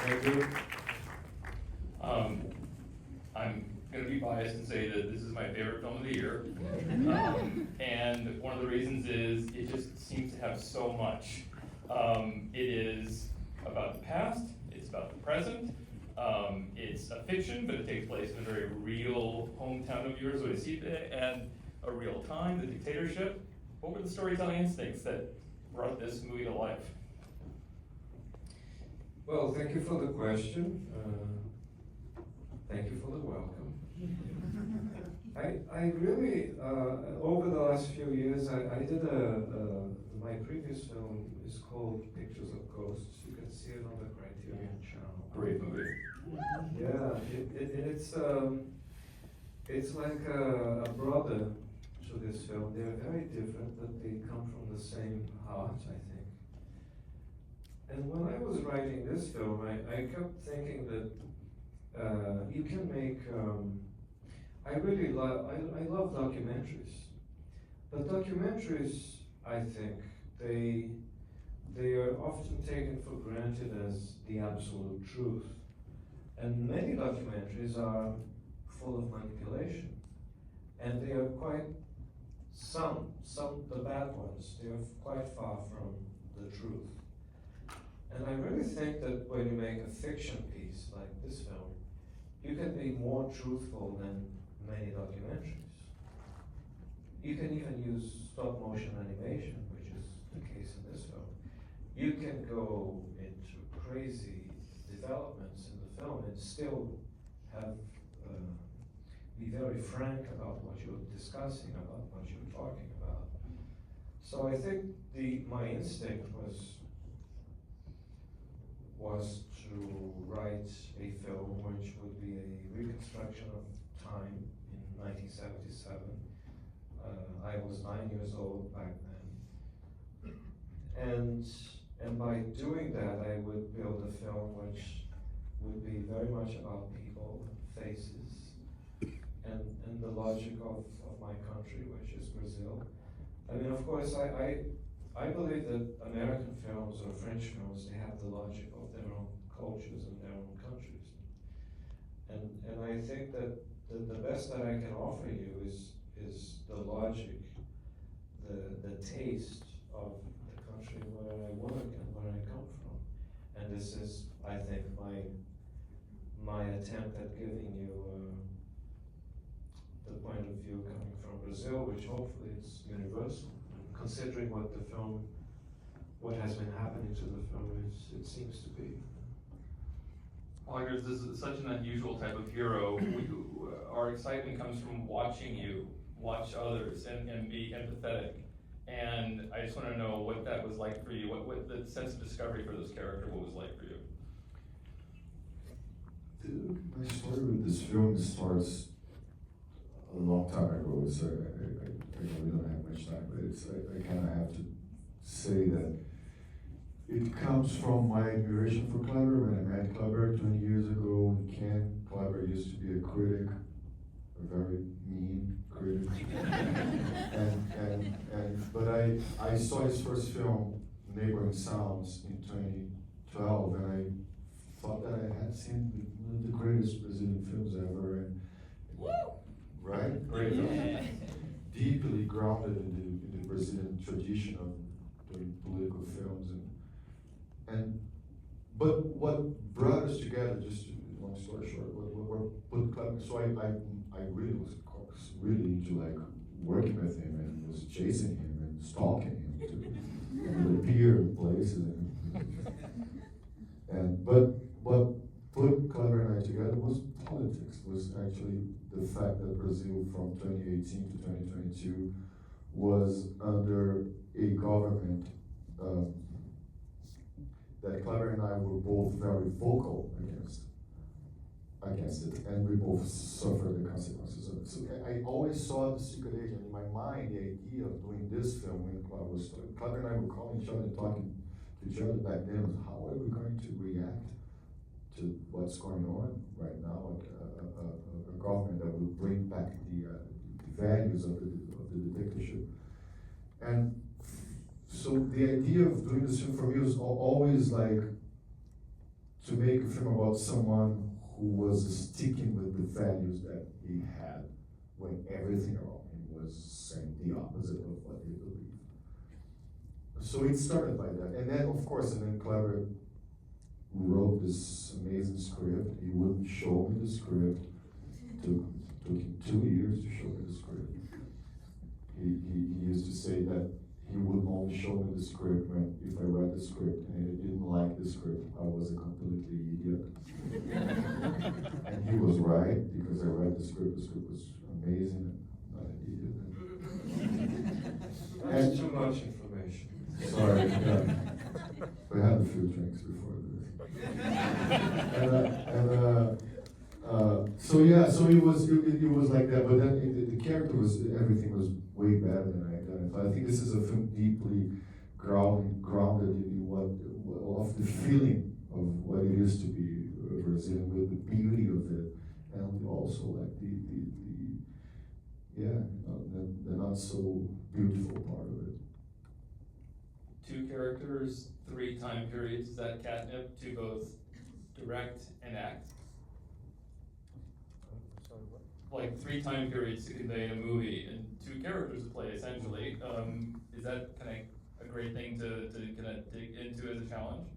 Thank you. I'm gonna be biased and say that this is my favorite film of the year. And one of the reasons is it just seems to have so much. It is about the past, it's about the present, it's a fiction, but it takes place in a very real hometown of yours, Recife, and a real time, the dictatorship. What were the storytelling instincts that brought this movie to life? Well, thank you for the question. Thank you for the welcome. I really, over the last few years, I did my previous film is called Pictures of Ghosts. You can see it on the Criterion channel. Great movie. Yeah, it's like a brother to this film. They're very different, but they come from the same heart, I think. And when I was writing this film, I kept thinking that you can make. I really love. I love documentaries, but documentaries, I think, they are often taken for granted as the absolute truth, and many documentaries are full of manipulation, and they are quite some the bad ones. They are quite far from the truth. And I really think that when you make a fiction piece like this film, you can be more truthful than many documentaries. You can even use stop motion animation, which is the case in this film. You can go into crazy developments in the film and still have be very frank about what you're discussing, about what you're talking about. So I think my instinct was to write a film which would be a reconstruction of time in 1977. I was 9 years old back then. And by doing that, I would build a film which would be very much about people, faces, and the logic of my country, which is Brazil. I mean, of course, I believe that American films or French films, they have the logic of their own cultures and their own countries. And I think that the best that I can offer you is the logic, the taste of the country where I work and where I come from. And this is, I think, my attempt at giving you the point of view coming from Brazil, which hopefully is universal. Considering what has been happening to the film, it seems to be. Wagner, this is such an unusual type of hero. Our excitement comes from watching you watch others and be empathetic. And I just want to know what that was like for you. What the sense of discovery for this character, what was like for you? My story with this film starts a long time ago. It's I know we don't have much time, but I kind of have to say that it comes from my admiration for Kleber. When I met Kleber 20 years ago in Cannes, Kleber used to be a critic, a very mean critic. But I saw his first film, Neighboring Sounds, in 2012, and I thought that I had seen one of the greatest Brazilian films ever. And right? Great film. Yeah. Deeply grounded in the Brazilian tradition of doing political films, but what brought us together, just long story short, what put Kleber. So I really was really into like working with him and was chasing him and stalking him to appear in places but what put Kleber and I together was politics, was actually the fact that Brazil from 2018 to 2022 was under a government that Kleber and I were both very vocal against it, and we both suffered the consequences of it. So I always saw the secret agent in my mind, the idea of doing this film when Kleber and I were calling each other and talking to each other back then, was how are we going to react to what's going on right now, a government that will bring back the values of the dictatorship. And so the idea of doing this film for me was always like to make a film about someone who was sticking with the values that he had when everything around him was saying the opposite of what he believed. So it started by that. And then, of course, and then Kleber wrote this amazing script. He wouldn't show me the script. Took him 2 years to show me the script. He used to say that he would only show me the script when if I read the script and I didn't like the script, I was a completely idiot. And he was right, because I read the script was amazing, I'm not an idiot. That's too much information. Sorry, yeah. We had a few drinks before this. So yeah, so it was like that, but then the character was, everything was way better than I identified. I think this is a film deeply grounded in what of the feeling of what it is to be Brazilian, with the beauty of it, and also like the not so beautiful part of it. 2 characters, 3 time periods, is that catnip to both direct and act? Sorry, what? Like 3 time periods to convey in a movie and 2 characters to play essentially. Is that kind of a great thing to kind of dig into as a challenge?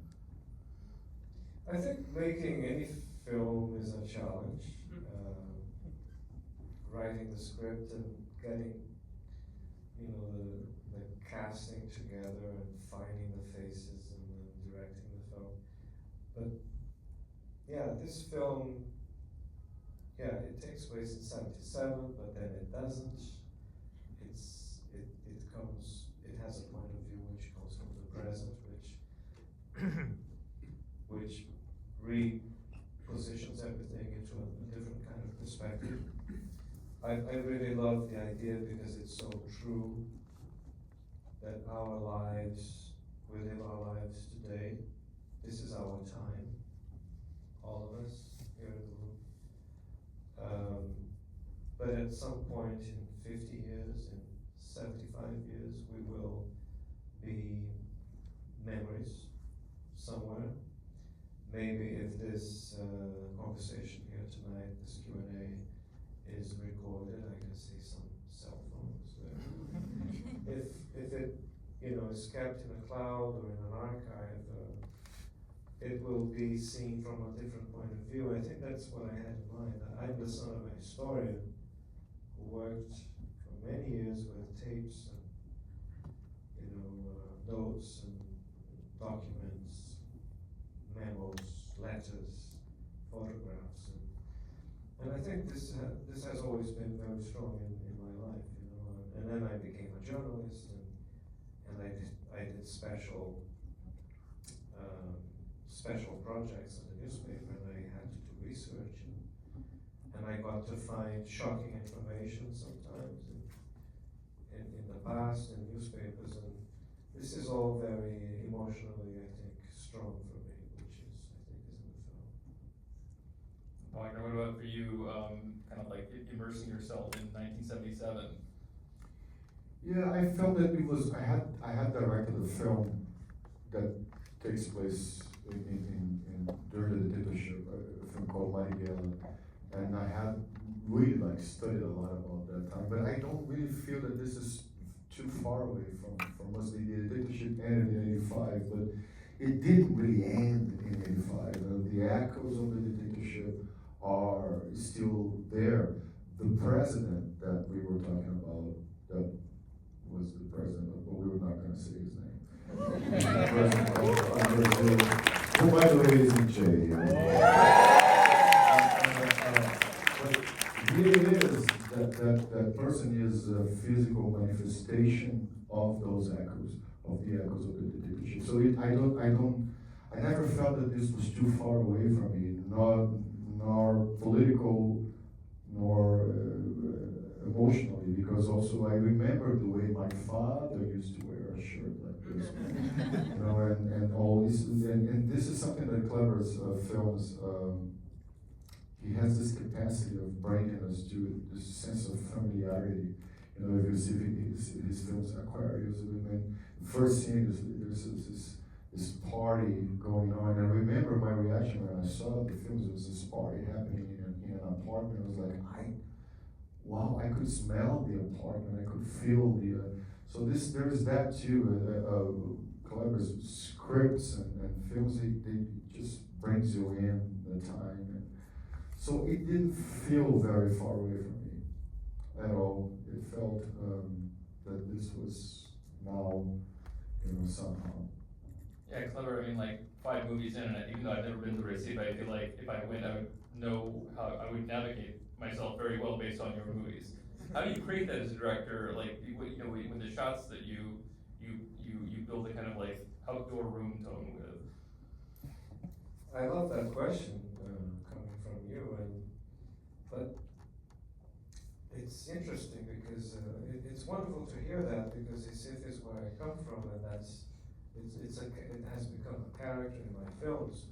I think making any film is a challenge. Writing the script and getting, the casting together and finding the faces and then directing the film. But yeah, this film, it takes place in 77, but then it doesn't. It has a point of view which comes from the present, which repositions everything into a different kind of perspective. I really love the idea because it's so true that our lives, we live our lives today. This is our time, all of us here in the room. But at some point in 50 years, in 75 years, we will be memories somewhere. Maybe if this conversation here tonight, this Q&A, is recorded, I can see some cell phones there. If it, is kept in a cloud or in an archive, it will be seen from a different point of view. I think that's what I had in mind. I'm the son of a historian who worked for many years with tapes and, notes and documents, memos, letters, photographs, and I think this has always been very strong in my life, And then I became a journalist, and I did special projects in the newspaper, and I had to do research, and I got to find shocking information sometimes in the past in newspapers, and this is all very emotionally, I think, strong for me, which is, I think, is in the film. Wagner, what about for you, kind of like immersing yourself in 1977? Yeah, I felt that it was, I had directed a film that takes place during the dictatorship, a film called Marighella, and I had really studied a lot about that time, but I don't really feel that this is too far away from us. The dictatorship ended in 85, but it didn't really end in 85. The echoes of the dictatorship are still there. The president that we were talking about, that was the president, but we were not going to say his name. Who, by the way, is in jail. But really it is that person is a physical manifestation of those echoes, of the echoes of the dictatorship. So I never felt that this was too far away from me, nor political, nor emotionally, because also I remember the way my father used to wear a shirt like this, and all this, and this is something that Kleber's films, he has this capacity of bringing us to this sense of familiarity. If you see his films, Aquarius, the first scene, there's this party going on, and I remember my reaction saw the films, it was this party happening in an apartment. I was like, wow, I could smell the apartment, I could feel the, so there's that too, Kleber's scripts and films, they just brings you in the time. And so it didn't feel very far away from me at all. It felt that this was now, somehow. Yeah, Kleber, I mean, like, 5 movies in, and even though I've never been to Recife, I feel like if I went, I would know how, I would navigate myself very well based on your movies. How do you create that as a director, like, when the shots that you build a kind of like outdoor room tone with? I love that question, coming from you, but it's interesting because, it's wonderful to hear that, because Recife is where I come from, and it has become a character in my films.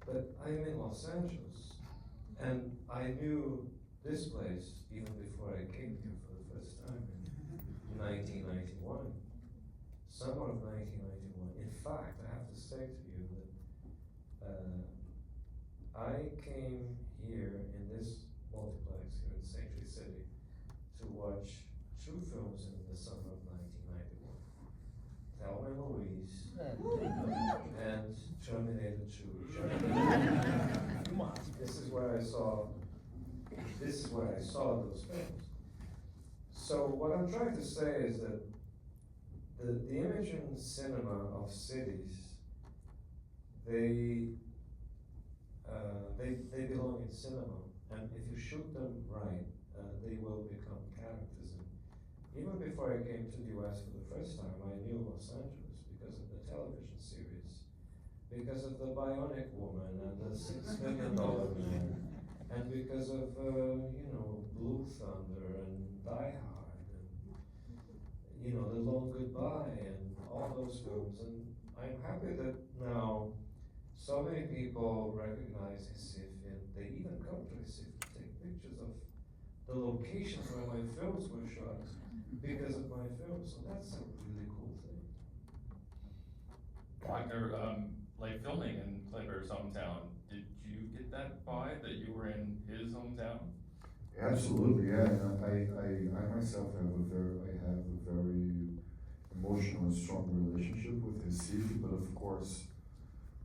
But I'm in Los Angeles, and I knew this place even before I came here for the first time in 1991. Summer of 1991. In fact, I have to say to you that I came here in this multiplex here in Sanctuary City to watch 2 films in the summer of 1991. Thelma and Louise and Terminator 2. This is where I saw those films. So what I'm trying to say is that the imaging cinema of cities, they belong in cinema, and if you shoot them right, they will become characters. And even before I came to the US for the first time, I knew Los Angeles because of the television series, because of the Bionic Woman and the $6 Million Man, and because of Blue Thunder and Die Hard, and The Long Goodbye, and all those films. And I'm happy that now so many people recognize Recife, and they even come to Recife to take pictures of the locations where my films were shot because of my films. So that's a really cool thing. Wagner, like filming in Kleber's hometown, did you get that vibe that you were in his hometown? Absolutely, yeah. I myself have a very emotional and strong relationship with Recife, but of course,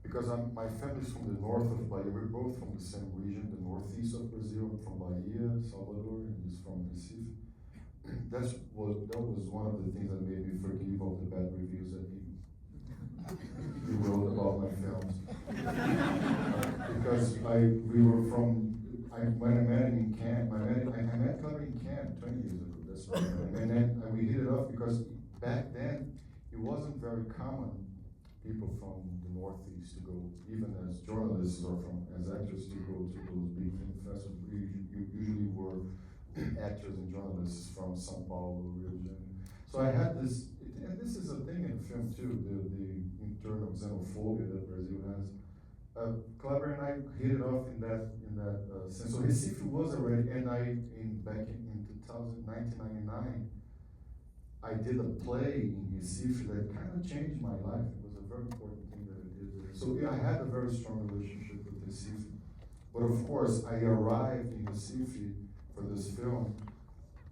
because my family's from the north of Bahia, we're both from the same region, the northeast of Brazil. I'm from Bahia, Salvador, and he's from Recife. That was one of the things that made me forgive all the bad reviews that he wrote about my films. Because when I met him in Cannes, I met Kleber in Cannes 20 years ago. That's right. And then we hit it off because back then it wasn't very common people from the Northeast to go, even as journalists or as actors, to go to those big film festivals. You usually were actors and journalists from São Paulo, Rio de Janeiro. So I had this, and this is a thing in the film too, the internal xenophobia that Brazil has. Kleber and I hit it off in that sense. So Recife was already, and back in 1999, I did a play in Recife that kind of changed my life. It was a very important thing that I did there. So yeah, I had a very strong relationship with Recife. But of course, I arrived in Recife for this film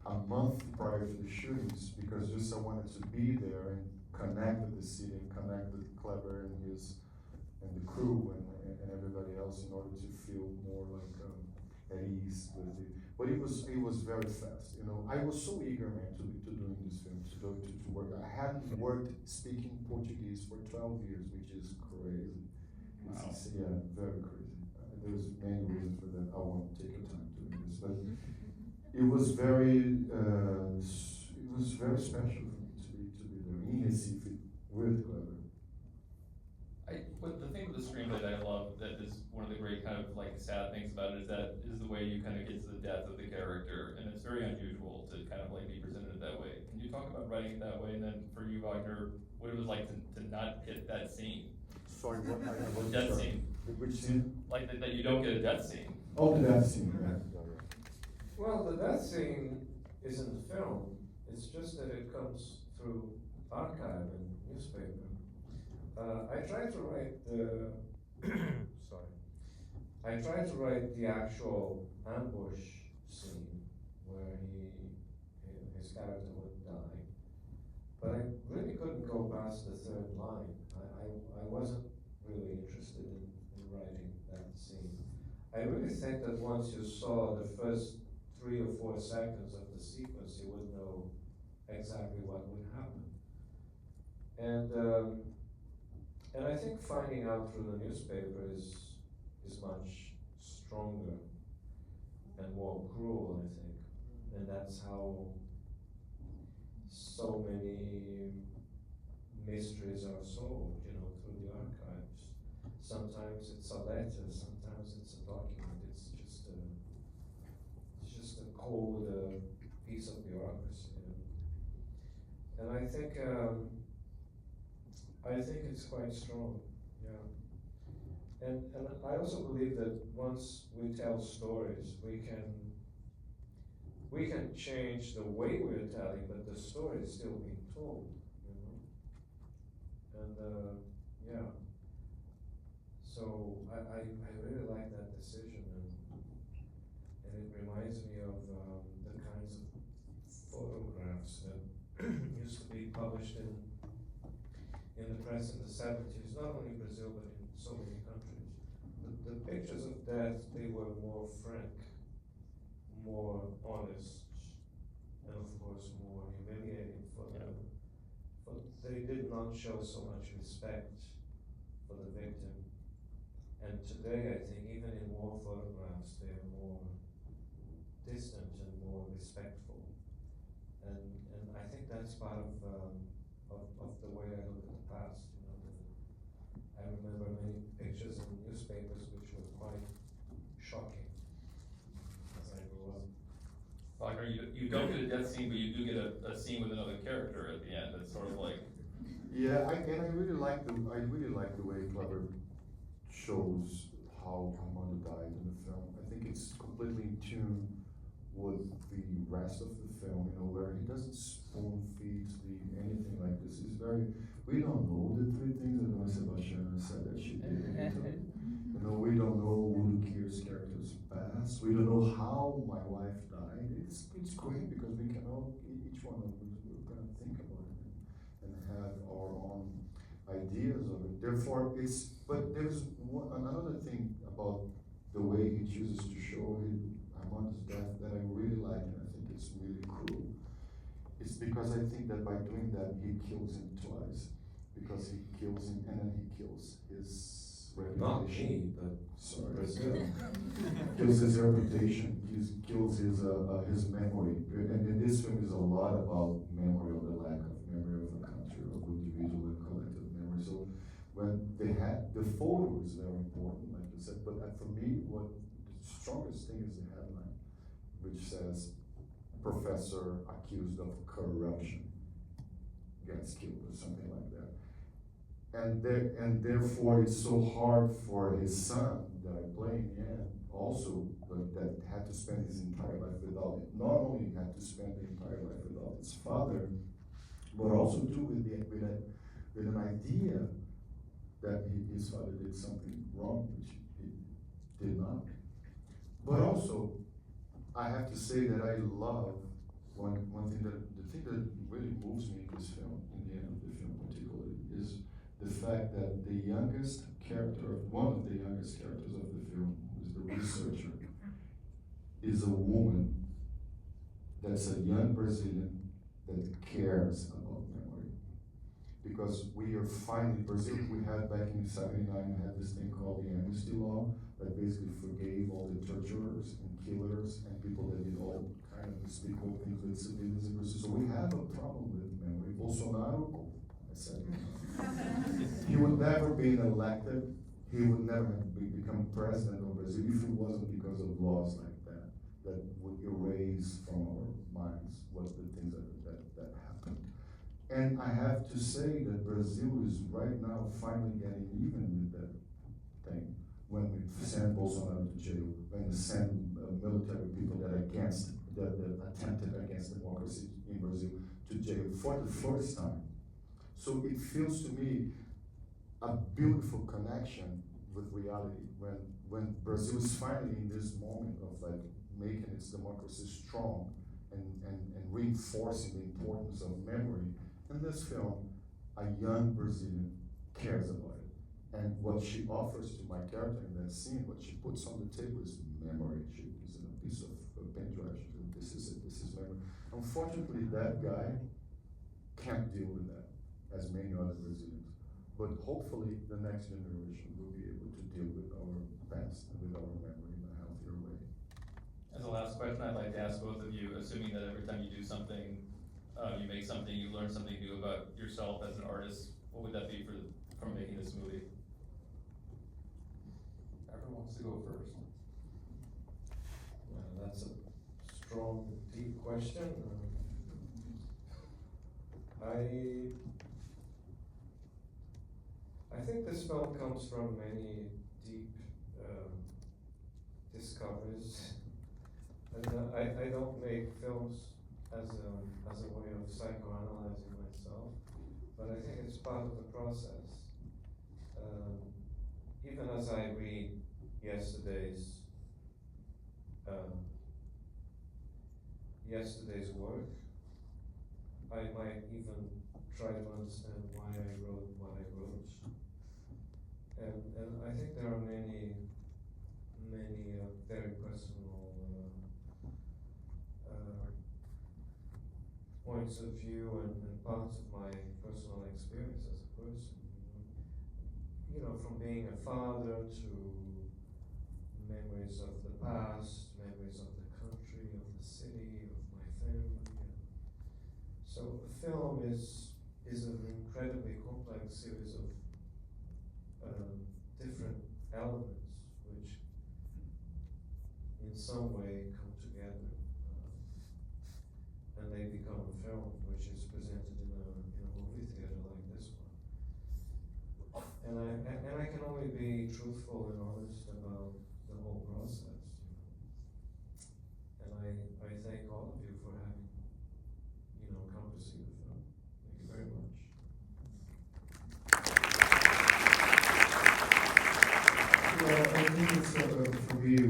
a month prior to the shootings because just I wanted to be there and connect with the city and connect with Kleber and the crew and everybody else in order to feel more like at ease with it. But it was very fast. I was so eager, man, to doing this film, to work. I hadn't worked speaking Portuguese for 12 years, which is crazy. Wow. Yeah, very crazy. There's many reasons for that. I won't take your time doing this, but it was very special for me to be there in Recife with Kleber. But the thing with the screenplay that I love, that is one of the great kind of like sad things about it, is the way you kind of get to the depth of the character, and it's very unusual to kind of like be presented that way. Can you talk about writing it that way, and then for you, Wagner, what it was like to not hit that scene? Sorry, what? Death scene. Which scene? Like that you don't get a death scene. Oh, the death scene, yeah. Well, the death scene is in the film. It's just that it comes through archive and newspaper. I tried to write the I tried to write the actual ambush scene where his character would die, but I really couldn't go past the third line. I wasn't really interested in writing that scene. I really think that once you saw the first 3 or 4 seconds of the sequence, you would know exactly what would happen. And I think finding out through the newspaper is much stronger and more cruel, I think. And that's how so many mysteries are solved, through the archives. Sometimes it's a letter, sometimes it's a document, it's just a cold piece of bureaucracy. And I think it's quite strong, yeah. And I also believe that once we tell stories, we can change the way we're telling, but the story is still being told, And yeah, so I really like that decision, and it reminds me of the kinds of photographs that used to be published in the press in the 70s, not only in Brazil but in so many countries. The pictures of death, they were more frank, more honest, and of course more humiliating for them. But they did not show so much respect for the victim. And today, I think, even in war photographs, they are more distant and more respectful. And I think that's part of the way I look at the past. I remember many pictures in newspapers which were quite shocking as I grew up. Wagner, you don't get a death scene, but you do get a scene with another character at the end. It's sort of like. Yeah, I really like the way Kleber shows how Armando died in the film. I think it's completely in tune with the rest of the film, where he doesn't spoon feed anything like this. He's we don't know the 3 things that Dona Sebastiana said that she did. We don't know who Kir's character's past. We don't know how my wife died. It's great because we can all, each one of us, we're gonna think about it and have our own ideas of it. Therefore, but there's another thing about the way he chooses to show Armando's death that I really like, and I think it's really cool. It's because I think that by doing that, he kills him twice. Because he kills him and then he kills his reputation. Not me, but sorry. Brazil. Kills his reputation, kills his memory. And this film is a lot about memory, or the lack of memory of a country, of individual and collective memory. So when they had, the photo is very important, like you said, but for me, what the strongest thing is the headline, which says, professor accused of corruption gets killed, or something like that. And therefore it's so hard for his son that I play in the end also, but that had to spend his entire life without it. Not only had to spend the entire life without his father, but also too with an idea that his father did something wrong, which he did not. But also, I have to say that I love one thing the thing that really moves me in this film, in the end of the film particularly, is the fact that the youngest character, one of the youngest characters of the film, who is the researcher, is a woman that's a young Brazilian that cares about memory. Because we are finally, Brazil, we had back in '79, we had this thing called the amnesty law that basically forgave all the torturers and killers and people that did all kind of despicable things with civilians in Brazil. So we have a problem with memory. Bolsonaro, I said, he would never be elected, he would never have become president of Brazil if it wasn't because of laws like that, that would erase from our minds what the things that happened. And I have to say that Brazil is right now finally getting even with that thing. When we send Bolsonaro to jail, when we send military people that attempted against democracy in Brazil to jail for the first time. So it feels to me a beautiful connection with reality. When Brazil is finally in this moment of like making its democracy strong and reinforcing the importance of memory, in this film, a young Brazilian cares about it. And what she offers to my character in that scene, what she puts on the table is memory. She gives it a piece of pen drive. She says, this is it, this is memory. Unfortunately, that guy can't deal with that, as many other Brazilians. But hopefully, the next generation will be able to deal with our past and with our memory in a healthier way. As a last question, I'd like to ask both of you, assuming that every time you do something, you make something, you learn something new about yourself as an artist, what would that be from making this movie? Whoever wants to go first. Well, that's a strong, deep question. I think this film comes from many deep discoveries, and I don't make films as a way of psychoanalyzing myself, but I think it's part of the process. Even as I read yesterday's work, I might even try to understand why I wrote what I wrote. And I think there are many very personal points of view and parts of my personal experience as a person. You know, from being a father to memories of the past, memories of the country, of the city, of my family. So a film is an incredibly complex series of different elements which in some way come together and they become a film which is presented in a movie theater like this one. And I can only be truthful and honest about the whole process, and I thank all of you for having come to see the film. Thank you very much. Well, I think it's, for me, there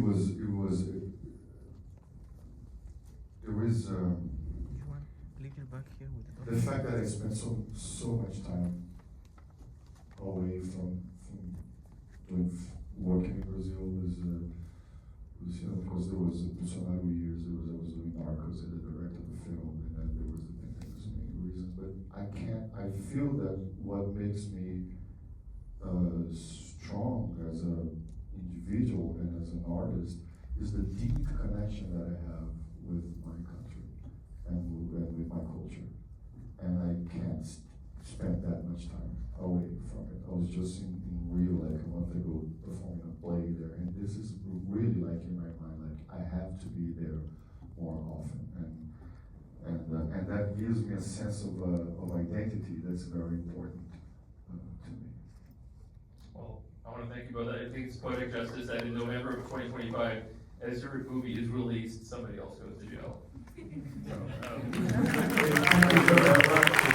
is, You want a little back here with the fact that I spent so much time away from working in Brazil was because there was Bolsonaro years, I was doing Narcos and the director of the film, and then there was so many reasons, but I feel that what makes me strong as an individual and as an artist is the deep connection that I have with my country and with my culture. And I can't spend that much time away from it. I was just in Rio like a month ago performing a play there, and this is really like in my mind, like I have to be there more often. And that gives me a sense of identity that's very important to me. Well, I want to thank you both. I think it's poetic justice that in November of 2025, as your movie is released, somebody else goes to jail. So,